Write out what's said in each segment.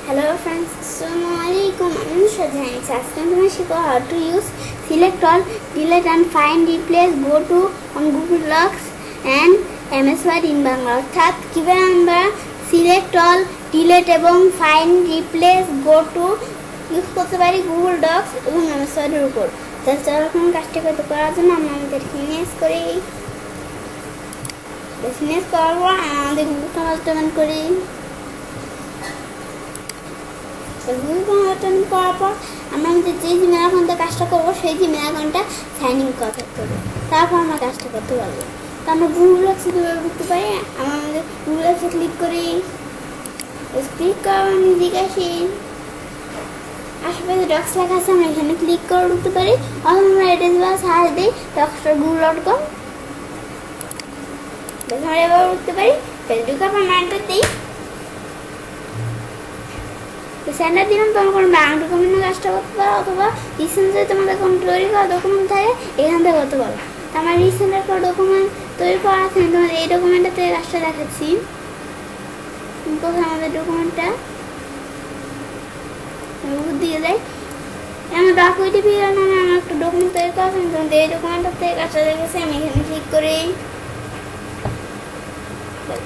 Hello friends, Assalamualaikum. I'm Shadhani. Asking how to use select all, delete and find, replace, go to on Google Docs and MS Word in Bangla. অর্থাৎ কিভাবে আমরা select all, delete এবং find, replace, go to use করতে পারি Google Docs এবং MS Word এর উপর। তাছাড়া এখন কাজটা করতে করার জন্য আমরা আমাদের ফিনিশ করি। ফিনিশ করার পর আমাদের Google ওপেন করি। করার পর আমরা আমাদের যে জিমেল অ্যাকাউন্টে কাজটা করবো সেই জিমেল অ্যাকাউন্টটা সাইন ইন করবো, তারপর আমরা কাজটা করতে পারবো। তো আমরা গুগল ডক্সে ঢুকতে পারি। আমরা আমাদের গুগল ডক্সে ক্লিক করি, ক্লিক করার দিকে আসি, আশেপাশে ডক্স লেখা আছে আমরা এখানে ক্লিক করে ঢুকতে পারি। অথবা আমরা এড্রেস বা সার্চ দিই ডক্স.google.com, আমরা এবার উঠতে পারি। ঢুকার পর ম্যান্টার দিই, সেন্টার দিলাম। তোমার কোনো ব্যাংক ডকুমেন্টের কাজটা করতে পারো, অথবা রিসেন্ট যদি তোমাদের কোনো তৈরি করা ডকুমেন্ট থাকে এখান থেকে করতে পারো। তো আমার রিসেন্ট একটা ডকুমেন্ট তৈরি করা আছে, তোমাদের এই ডকুমেন্টটা থেকে কাজটা দেখাচ্ছি। কোথায় আমাদের ডকুমেন্টটা উপর দিকে যাই, আমার ডকুমেন্টি নামে আমার একটা ডকুমেন্ট তৈরি করা আছে, তোমাদের এই ডকুমেন্টটা থেকে কাজটা দেখেছি। আমি এখানে ক্লিক করি,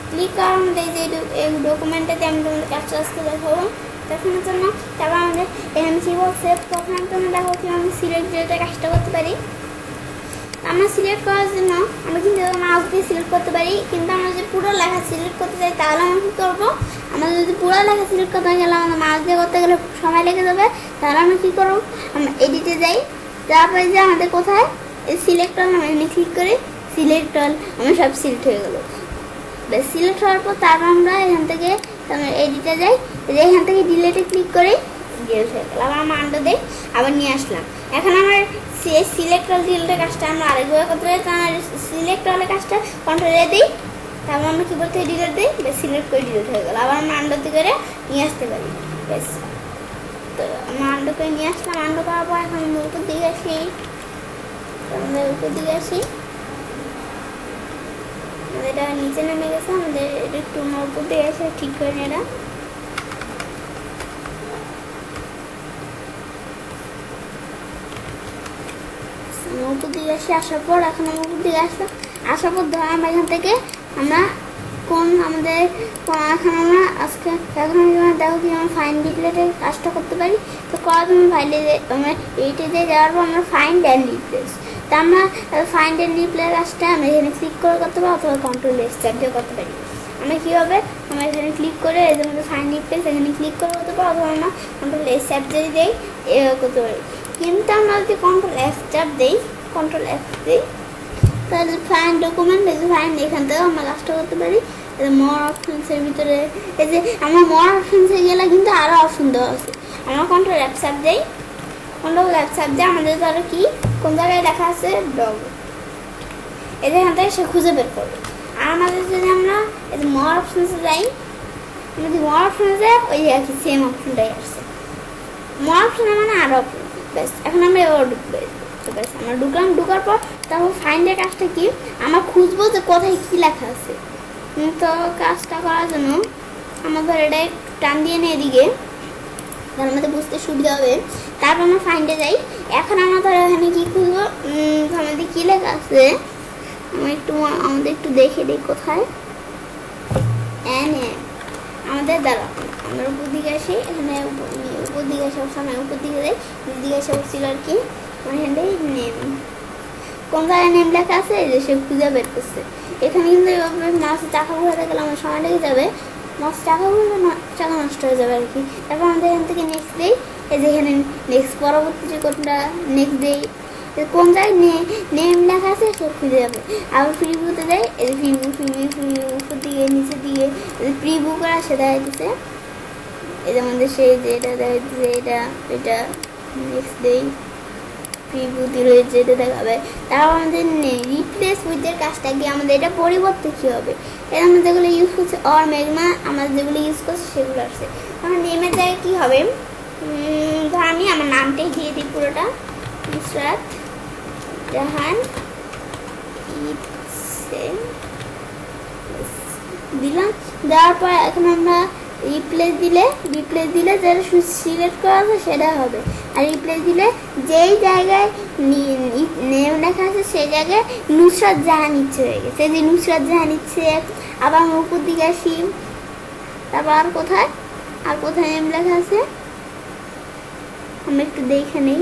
ক্লিক করার আমাদের এই ডকুমেন্টটাতে আমি তোমাদের কাজটা আজকে দেখাবো দেখানোর জন্য। তারপর আমাদের এখানে কি বলছে, প্রথমে তোমরা দেখো কি আমি সিলেক্ট যেটা কাজটা করতে পারি। আমরা সিলেক্ট করার জন্য আমরা কিন্তু মাউস দিয়ে সিলেক্ট করতে পারি, কিন্তু আমরা যদি পুরো লেখা সিলেক্ট করতে চাই তাহলে আমরা কী করবো, আমাদের যদি পুরো লেখা সিলেক্ট করতে গেলে আমাদের মাউস দিয়ে করতে গেলে সময় লেগে যাবে। তাহলে আমরা কী করবো, আমরা এডিটে যাই, তারপরে যে আমাদের কোথায় সিলেক্ট অল, আমরা এখানে ক্লিক করি, সিলেক্ট অল, আমার সব সিলেক্ট হয়ে গেলো। বেশ সিলেক্ট হওয়ার পর তারপর আমরা এখান থেকে এডিটে যাই, এখান থেকে ডিলেটে ক্লিক করি, ডিলেট হয়ে গেল। আবার আমরা আন্ডার দিই, আবার নিয়ে আসলাম। এখন আমার সিলেক্ট অল ডিলেটের কাজটা আমরা আরেকভাবে করতে পারি। তার সিলেক্ট অলের কাজটা কন্ট্রোলে দিই, তারপর আমরা কী বলতে ডিলেট দিই, বেশ সিলেক্ট করে ডিলেট হয়ে গেল। আবার আমরা আন্ডার দিয়ে করে নিয়ে আসতে পারি। বেশ তো আমরা আন্ডার করে নিয়ে আসলাম। আন্ডার করার পর এখন আমরা উপর দিকে আসি, আমরা উপর দিকে আসি, এটা নিচে নেমে গেছে, আমাদের এটা একটু উপর দিয়ে এসে ঠিক করে এটা উপর দিকে আসি। আসার পর এখন আমরা উপর দিকে আসলাম, আসার পর ধর আমরা এখান থেকে আমরা কোন আমাদের এখন আমরা আজকে এখন দেখো কি আমরা ফাইন্ড রিপ্লেসের কাজটা করতে পারি। তো করার জন্য ফাইলে আমরা এইটে দিয়ে যাওয়ার পর আমরা ফাইন্ড অ্যান্ড রিপ্লেস, তা আমরা ফাইন্ড অ্যান্ড রিপ্লেস কাজটা আমরা এখানে ক্লিক করে করতে পারি, অথবা কন্ট্রোল এস চাপ দিয়ে করতে পারি। আমরা কী হবে, আমরা এখানে ক্লিক করে এই যে আমাদের ফাইন্ড রিপ্লেস এখানে ক্লিক করে করতে পারি, অথবা আমরা কন্ট্রোল এস চাপ দিয়ে দিই এভাবে করতে পারি। কিন্তু আমরা যদি কন্ট্রোল এফ চাপ দিই, কন্ট্রোল এফ দিই, তাহলে ফাইন্ড ডকুমেন্ট এই যে ফাইন্ড এখান থেকেও আমরা কাজটা করতে পারি। মোর অপশনসের ভিতরে এই যে আমরা মোর অপশনসে গেলে কিন্তু আরও অপশন দেওয়া আছে। আমরা কন্ট্রোল এফ চাপ দিই, কন্ট্রোল এফ চাপ দিয়ে আমাদের ধরো কি কোন জায়গায় লেখা আছে ডগ, এখান থেকে সে খুঁজে বের করবে। আর আমাদের যদি আমরা এই যে মোর অপশনসে যাই, যদি মোর অপশনে যাই ওই আর কি সেম অপশনটাই আসছে, মোর অপশনে মানে আরও অপশন। বেশ এখন আমরা এবার ঢুকবে, বেশ আমরা ঢুকলাম। ঢুকার পর তারপর ফাইন্ডের কাজটা কি, আমরা খুঁজবো যে কোথায় কী লেখা আছে। তো কাজটা করার জন্য আমাদের এটা টান দিয়ে নিয়ে এদিকে, তাহলে আমাদের বুঝতে সুবিধা হবে। তারপর আমরা ফাইন্ডে যাই। এখন আমরা ধরো এখানে কী খুঁজবো, আমাদের কী লেখা আছে আমাদের একটু দেখে দিই কোথায় আমাদের দ্বারা আমরা উপর দিকে আসি, এখানে উপর দিকে আসে সময় উপর দিকে যাই, নিচ দিকে এসে উঠছিল আর কি। এখানে নেম কোন জায়গায় নেম লেখা আছে এই যে সে খুঁজে বের করছে। এখানে কিন্তু মাছের চাকা ঘুরাতে গেলে আমার সময় লেগে যাবে, মাছ চাকা ঘুরলে চাকা নষ্ট হয়ে যাবে আর কি। তারপর আমাদের এখান থেকে নেক্সট দিই, এই যে এখানে নেক্সট পরবর্তী যে কোনটা নেক্সট দিই, কোন জায়গায় নেম লেখা আছে সে খুঁজে যাবে। আবার প্রিভিউতে যাই, এই যে প্রিভিউ উপর দিকে নিচের দিকে প্রিভিউ করা সে দেখা দিচ্ছে। এই যে আমাদের সেই যে এটা দেখা দিচ্ছে, এটা নেক্সট দিই, প্রিভিউতে রয়েছে এটা দেখাবে। তারপর আমাদের রিপ্লেস উইথের কাজটা কি, আমাদের এটা পরিবর্তে কী হবে, এটা আমরা যেগুলো ইউজ করছি অর মেঘমা আমরা যেগুলো ইউজ করছি সেগুলো আসছে। আমার নেমের জায়গায় কী হবে, ধর আমি আমার নামটাই দিয়ে দিই পুরোটা, নুসরাত জাহান ইচ্ছে দিলাম। দেওয়ার পর এখন আমরা রিপ্লেস দিলে যেটা সিলেক্ট করা আছে সেটা হবে। আর রিপ্লেস দিলে যেই জায়গায় নেম লেখা আছে সেই জায়গায় নুসরাত জাহান ইচ্ছে হয়ে গেছে। এই যে নুসরাত জাহান ইচ্ছে। আবার আমি উপর দিকে আসি, তারপর আর কোথায় নেম লেখা আছে আমরা একটু দেখে নেই।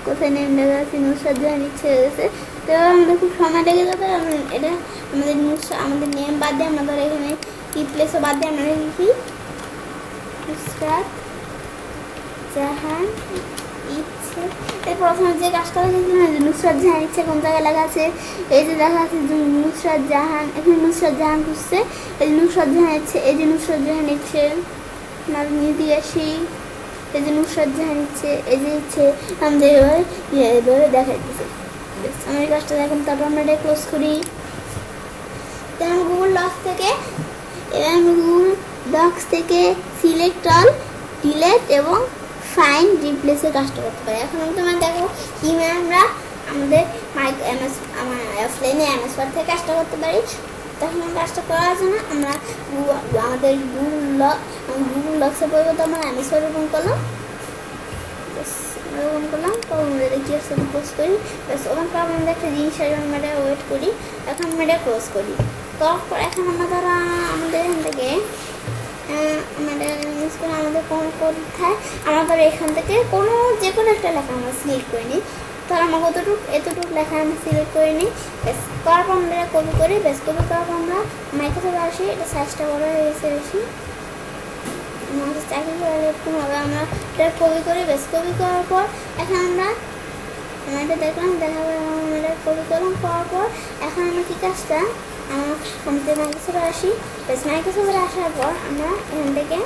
কোথায় নেম লেখা আছে নুসরাত জাহান ইচ্ছে হয়ে গেছে। তো আমাদের খুব সময় লেগে যাবে। এটা আমাদের নেম বাদ দিয়ে আমরা ধর এখানে রিপ্লেসও বাদ দিয়ে আমরা লিখি নুসরাত জাহান ইচ্ছে। এর প্রথমে যে কাজটা দেখেছিলাম নুসরাত জাহান ইচ্ছে কোন জায়গায় লেখা আছে, এই যে লেখা আছে নুসরাত জাহান, এখানে নুসরাত জাহান খুঁজছে, এই যে নুসরাত জাহান ইচ্ছে, এই যে নুসরাত জাহান ইচ্ছে আমরা নিয়ে দিয়ে আসি। এই যে নুসরাত জাহান ইচ্ছে, এই যে ইচ্ছে আমাদের এভাবে দেখাই দিচ্ছে। আমি এই কাজটা দেখুন, তারপর আমরা এটা ক্লোজ করি। তারপর গুগল ডক্স থেকে সিলেক্ট অল, ডিলেট এবং ফাইন্ড রিপ্লেসের কাজটা করতে পারি। এখন আমি তোমার দেখো কিভাবে আমরা আমাদের অফলাইনে MS ওয়ার্ড থেকে কাজটা করতে পারি। তখন কাজটা করার জন্য আমরা আমাদের গুগল ডক্সের পরিবর্তে আমরা MS ওয়ার্ড ওপেন করলাম। দেখি ক্লোজ করি। ওখান পর আমাদের একটা জিনিস আমরা ওয়েট করি। এখন আমরা এটা ক্লোজ করি। তারপর এখন আমরা ধরো আমাদের এখান থেকে আমাদের কোন কোথায় আমরা ধরো এখান থেকে যে কোনো একটা লেখা আমরা সিলেক্ট করে নিই। ধর আমরা এতটুকু লেখা আমরা সিলেক্ট করে নিই। বেশ করার পর আমরা এটা কপি করি। বেশ কপি করার পর আমরা মাইক্রোসফট আসি। এটা সাইজটা বড় হয়ে গেছে বেশি, চাকরি করে এরকম হবে। আমরা এটা কপি করি। বেশ কপি করার পর এখন আমরা এটা দেখলাম, দেখাবো আমরা এটা কপি করলাম। করার পর এখন আমরা কি কাজটা আমাদের মাইক্রোসফটে আসি। বেশ মাইক্রোসফটে আসার পর আমরা এখান থেকে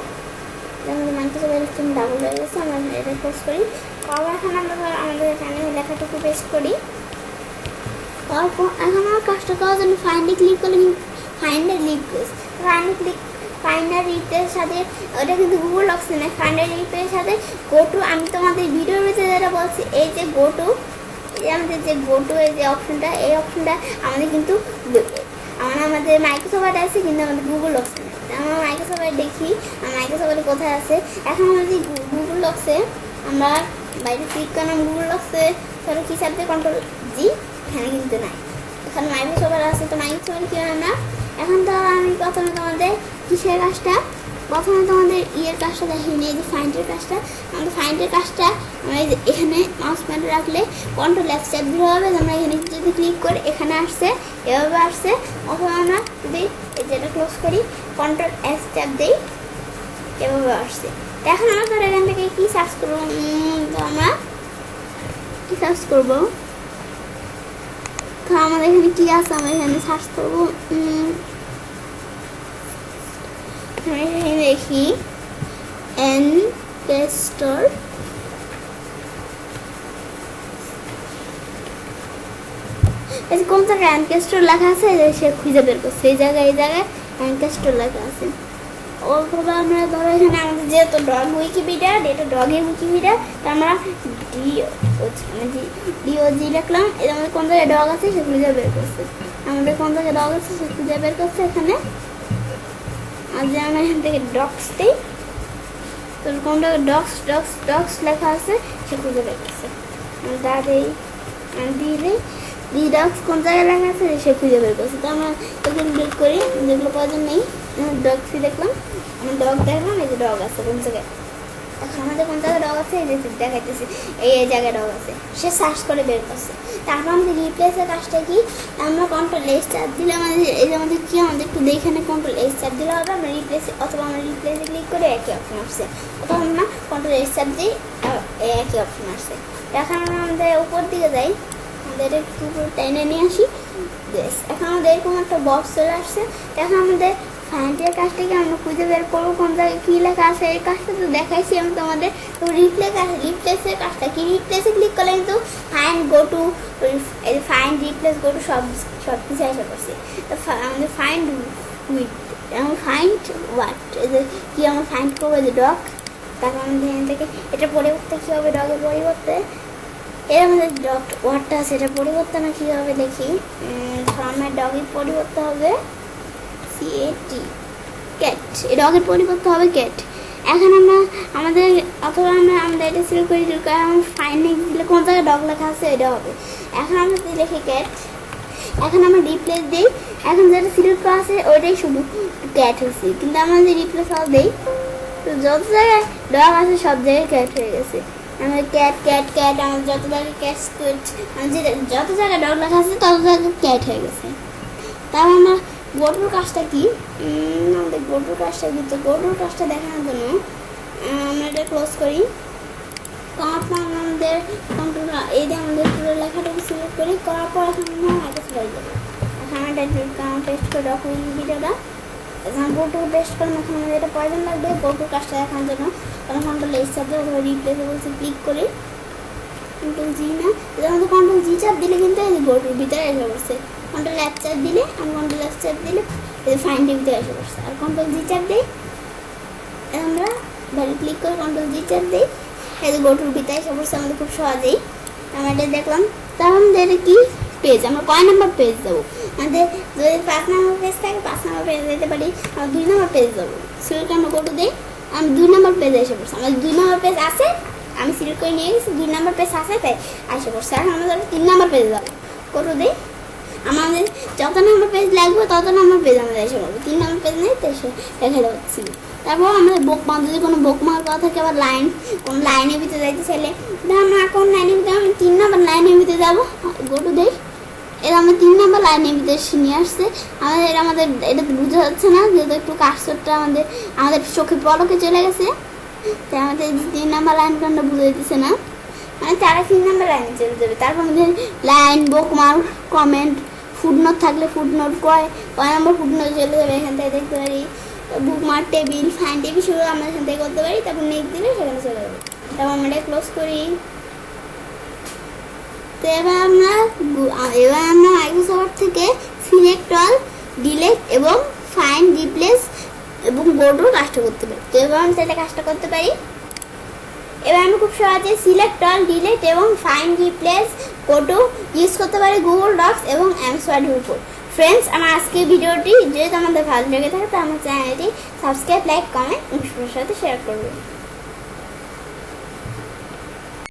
আমাদের মাইক্রোসফট ডাবল হয়ে গেছে, আমরা এটা ক্লোজ করি। আবার এখন আমরা আমাদের এখানে লেখাটুকু পেস্ট করি। তারপর এখন আমার কাজটা করার জন্য ফাইন্ডে ক্লিক করলে ফাইন্ডের রিপ্লেসের সাথে ওটা কিন্তু গুগল ডক্সে নেই। ফাইন্ডের রিপ্লেসের সাথে গোটু, আমি তোমাদের ভিডিওর ভিতরে যেটা বলছি, এই যে গোটু, আমাদের যে গোটু এই যে অপশনটা, এই অপশনটা আমাদের কিন্তু আমাদের মাইক্রোসফটে আছে, কিন্তু আমাদের গুগল ডক্সে নেই। আমরা মাইক্রোসফটে দেখি মাইক্রোসফটে কোথায় আছে। এখন আমাদের গুগল ডক্সে আমরা বাইরে ক্লিক করলাম। গুগল ডক্সে ধরো কি চাপতে Ctrl+G, এখানে কিন্তু নাই, এখানে মাইক্রোসফট আছে। তো মাইক্রোসফট কি হয় না। এখন তো আমি প্রথমে তোমাদের কিসের কাজটা, প্রথমে তোমাদের কাজটা দেখিয়ে নিই। এই যে ফাইন্ডের কাজটা, আমাদের ফাইন্ডের কাজটা আমরা এখানে মাউস পয়েন্টার রাখলে Ctrl+F চাপ দিতে হবে। আমরা এখানে যদি ক্লিক করি এখানে আসছে, এভাবে আসছে। অথবা আমরা যদি যেটা ক্লোজ করি Ctrl+S চাপ দিই, এভাবে আসছে। এখন আমরা ধর এখান থেকে কি সার্চ করবো, তো আমরা কি সার্চ করবো, তো আমাদের এখানে কি আছে আমরা এখানে সার্চ করবো। দেখি এনকেস্টর, কোন জায়গায় এনকেস্টর লেখা আছে সে খুঁজে বের করছে। এই জায়গায় এনকেস্টর লেখা আছে। অথবা আমরা ধরো এখানে আমাদের যেহেতু ডগ উইকিপিডিয়া, এটা ডগের উইকিপিডিয়া, তো আমরা DOG লিখলাম। এর আমাদের কোন জায়গায় ডগ আছে সে খুঁজে বের করছে। আমাদের কোন জায়গায় ডগ আছে সে খুঁজে বের করছে এখানে। আর যে আমরা এখান থেকে ডক্স দিই, তো কোন জায়গায় ডক্স লেখা আছে সে খুঁজে বের করছে। দিয়ে ডক্স কোন জায়গায় লেখা আছে সে খুঁজে বের করছে। তো আমরা এখানে ক্লিক করি, যেগুলো প্রয়োজন নেই। ডগসই দেখলাম, আমার ডগ দেখলাম, এই যে ডগ আছে কোন জায়গায়। এখন আমাদের কোন জায়গায় ডগ আছে এই যে দেখাইতেছি, এই জায়গায় ডগ আছে, সে সার্চ করে বের করছে। তারপর আমাদের রিপ্লেসের কাজটা কি, আমরা Ctrl+S চাপ দিলে আমাদের এই যে আমাদের কি আমাদের একটু দেখে Ctrl+S চাপ দিলে হবে। আমরা রিপ্লেসে, অথবা আমরা রিপ্লেসে ক্লিক করে একই অপশন আসছে, অথবা আমরা Ctrl+S চাপ দিই, একই অপশন আসছে। এখন আমরা আমাদের উপর দিকে যাই, আমাদের একটু টেনে নিয়ে আসি। বেশ এখন আমাদের এরকম একটা বক্স চলে আসছে। এখন আমাদের ফাইন্ডের কাজটাকে আমরা খুঁজে বের করবো কোন জায়গায় কী লেখা আছে। এই কাজটা তো দেখাইছি আমি তোমাদের। তো রিপ্লেসের কাজটা কি, রিপ্লেসে ক্লিক করলে কিন্তু find goto, find replace goto সব কিছু এসে করছি। তো আমাদের ফাইন্ড হোয়াট, এই যে কী আমরা ফাইন্ড করবো, যে ডগ। তারপর আমাদের এখান থেকে এটা পরিবর্তে কী হবে, ডগের পরিবর্তে এর আমাদের ডগ ওয়ার্ডটা আছে, এটা পরিবর্তে না কী হবে দেখি। আমার ডগের পরিবর্তে হবে CAT, ক্যাট, এই ডগের পরিবর্তে হবে ক্যাট। এখন আমরা আমাদের অথবা আমরা এটা সিলেক্ট করে ফাইন নেক্সট দিলে কোন জায়গায় ডগ লেখা আছে এটা হবে। এখন আমরা যদি লিখি ক্যাট, এখন আমরা রিপ্লেস দিই, এখন যেটা সিলেক্ট করা আছে ওইটাই শুধু ক্যাট হয়েছে, কিন্তু আমরা যদি রিপ্লেস অল দিই তো যত জায়গায় ডগ আছে সব জায়গায় ক্যাট হয়ে গেছে। আমাদের ক্যাট ক্যাট ক্যাট আমাদের যত জায়গায় ক্যাট যত জায়গায় ডগ লেখা আছে তত জায়গায় ক্যাট হয়ে গেছে। তারপর আমরা গোটোর কাজটা কি, আমাদের গোটোর কাজটা কি, তো গোটোর কাজটা দেখানোর জন্য আমরা এটা ক্লোজ করি। তারপর আমাদের কন্ট্রোল এই যে আমাদের পুরো লেখাটাকে সিলেক্ট করি, করার পর এখন আমরা এটা চলে যাবো। এখন এটা পেস্ট করে রাখুন ভিডিওটা। এখন গোটো পেস্ট করলাম, এখন আমাদের এটা প্রয়োজন লাগবে গোটোর কাজটা দেখানোর জন্য। তখন কন্ট্রোল এস চাপ দিয়ে ওখানে রিপ্লেসে বলছে ক্লিক করি, কন্ট্রোল জি না, আমাদের কন্ট্রোল জি চাপ দিলে কিন্তু গোটোর ভিতরে এসে পড়ছে। কন্ট্রোল এফ চাপ দিলে আমি কন্ট্রোল এফ চাপ দিলে ফাইন ভিতরে এসে পড়ছে। আর কন্ট্রোল জি চাপ দিই, আমরা ভ্যালু ক্লিক করে কন্ট্রোল জি চাপ দিই, এই যে গোটোর ভিতরে এসে পড়ছে আমাদের খুব সহজেই। আমরা এটা দেখলাম। তার আমাদের কি পেজ, আমরা কয় নাম্বার পেজ যাবো, আমাদের যদি 5 নাম্বার পেজ থাকে 5 নাম্বার পেজ যেতে পারি, আমরা 2 নাম্বার পেজ যাবো। সিলেক্ট আমরা গোটো দিই, আমি 2 নাম্বার পেজে এসে পড়ছি। আমাদের 2 নাম্বার পেজ আছে, আমি সিলেক্ট করে নিয়ে গেছি 2 নাম্বার পেজ আছে তাই এসে পড়ছে। এখন আমাদের 3 নাম্বার পেজে যাবো, গোটো দিই, আমাদের যত নাম্বার পেজ লাগবে তত নাম্বার পেজ আমাদের এসে পড়বে। 3 নাম্বার পেজ নেই তো এসে রেখে দেওয়া। তারপর আমাদের বুকমার্ক, যদি কোনো বুকমার্ক করা থাকে আবার লাইন, কোনো লাইনের ভিতরে যাইতে চাইলে আমরা কোন লাইনের ভিতরে আমি 3 নাম্বার লাইনের ভিতরে যাবো, গোটো দেই, এটা আমরা 3 নাম্বার লাইনের ভিতরে নিয়ে আসছে। আমাদের এটা বোঝা যাচ্ছে না যেহেতু একটু কাজটা আমাদের চোখে পলকে চলে গেছে, তাই আমাদের 3 নাম্বার লাইনটা আমরা বুঝে দিতেছে না, মানে তারা 3 নাম্বার লাইনে চলে যাবে। তারপর আমাদের লাইন, বুকমার্ক, কমেন্ট, ফুটনোট থাকলে ফুটনোট কয় নম্বর ফুটনোট চলে যাবে এখান থেকে দেখতে পারি। বুকমার্ক, টেবিল, ফাইন টেবিল শুরু আমরা এখান থেকে করতে পারি। তারপর নেক্সট দিলে সেখানে চলে যাবে। তারপর আমরা এটা ক্লোজ করি। তো এবার আমরা মাইক্রোসফট থেকে সিলেক্ট অল, ডিলেট এবং ফাইন, রিপ্লেস এবং গোটোর কাজটা করতে পারি। তো এবার আমি তাহলে কাজটা করতে পারি। এবার আমি খুব সহজে সিলেক্ট অল, ডিলেট এবং ফাইন, রিপ্লেস, গোটো ইউজ করতে পারি গুগল ডক্স এবং এমএস ওয়ার্ডের উপর। ফ্রেন্ডস, আমার আজকের ভিডিওটি যদি তোমাদের ভালো লেগে থাকে তো আমার চ্যানেলটি সাবস্ক্রাইব, লাইক, কমেন্ট এবং সবার সাথে শেয়ার করবে।